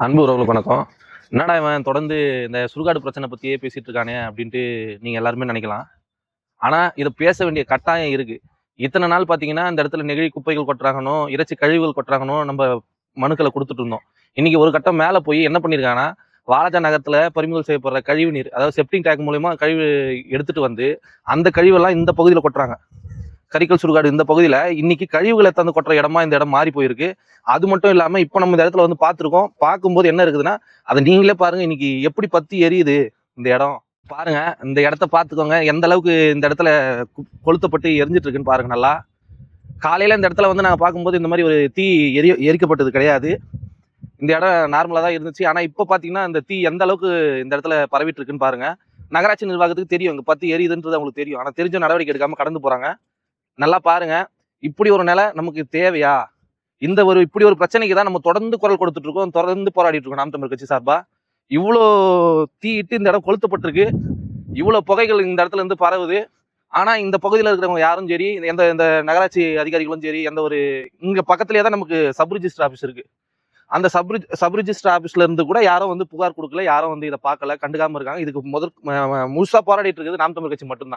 அன்பு உறவுகளுக்கு வணக்கம். என்னடா இவன் தொடர்ந்து இந்த சுடுகாடு பிரச்சனை பத்தியே பேசிட்டு இருக்கானே அப்படின்ட்டு நீங்க எல்லாருமே நினைக்கலாம். ஆனா இதை பேச வேண்டிய கட்டாயம் இருக்கு. இத்தனை நாள் பாத்தீங்கன்னா இந்த இடத்துல நெகிழி குப்பைகள் கொட்டுறாங்கனோ, இறைச்சி கழிவுகள் கொட்டுறாங்கனோ நம்ம மனுக்களை கொடுத்துட்டு இருந்தோம். இன்னைக்கு ஒரு கட்டம் மேல போய் என்ன பண்ணிருக்காங்கன்னா, வாலாஜா நகரத்துல பறிமுதல் செய்யப்படுற கழிவு நீர், அதாவது செப்டிங் டேங்க் மூலியமா கழிவு எடுத்துட்டு வந்து அந்த கழிவெல்லாம் இந்த பகுதியில் கொட்டுறாங்க. கரிக்கல் சுடுகாடு இந்த பகுதியில இன்னைக்கு கழிவுகளை தந்து கொட்டுற இடமா இந்த இடம் மாறி போயிருக்கு. அது மட்டும் இல்லாம இப்ப நம்ம இந்த இடத்துல வந்து பார்த்திருக்கோம். பார்க்கும்போது என்ன இருக்குதுன்னா, அதை நீங்களே பாருங்க, இன்னைக்கு எப்படி பத்தி எரியுது இந்த இடம். பாருங்க, இந்த இடத்த பார்த்துக்கோங்க, எந்த அளவுக்கு இந்த இடத்துல கொளுத்தப்பட்டு எரிஞ்சிட்டு இருக்குன்னு பாருங்க. நல்லா காலையில இந்த இடத்துல வந்து நாங்க பார்க்கும்போது இந்த மாதிரி ஒரு தீ எரிக்கப்பட்டது கிடையாது. இந்த இடம் நார்மலா தான் இருந்துச்சு. ஆனா இப்ப பாத்தீங்கன்னா இந்த தீ எந்த அளவுக்கு இந்த இடத்துல பரவிட்டு இருக்குன்னு பாருங்க. நகராட்சி நிர்வாகத்துக்கு தெரியும் இங்க பத்தி எரியுதுன்றது அவங்களுக்கு தெரியும். ஆனா தெரிஞ்ச நடவடிக்கை எடுக்காம கடந்து போறாங்க. நல்லா பாருங்க, இப்படி ஒரு நிலை நமக்கு தேவையா? இப்படி ஒரு பிரச்சனைக்கு தான் நம்ம தொடர்ந்து குரல் கொடுத்துட்டு இருக்கோம், தொடர்ந்து போராடிட்டு இருக்கோம் நாம் தமிழர் கட்சி சார்பா. இவ்வளோ தீயிட்டு இந்த இடம் கொளுத்தப்பட்டிருக்கு, இவ்வளோ புகைகள் இந்த இடத்துல இருந்து பரவுது. ஆனா இந்த பகுதியில் இருக்கிறவங்க யாரும் சரி, எந்த எந்த நகராட்சி அதிகாரிகளும் சரி, எந்த ஒரு இங்க பக்கத்துலயே தான் நமக்கு சப் ரிஜிஸ்டர் ஆஃபீஸ் இருக்கு. அந்த சப் ரிஜிஸ்டர் ஆஃபீஸ்ல இருந்து கூட யாரும் வந்து புகார் கொடுக்கல, யாரும் வந்து இதை பார்க்கல, கண்டுக்காம இருக்காங்க. இதுக்கு முழுசா போராடிட்டு இருக்குது நாம் தமிழர் கட்சி மட்டும்தான்.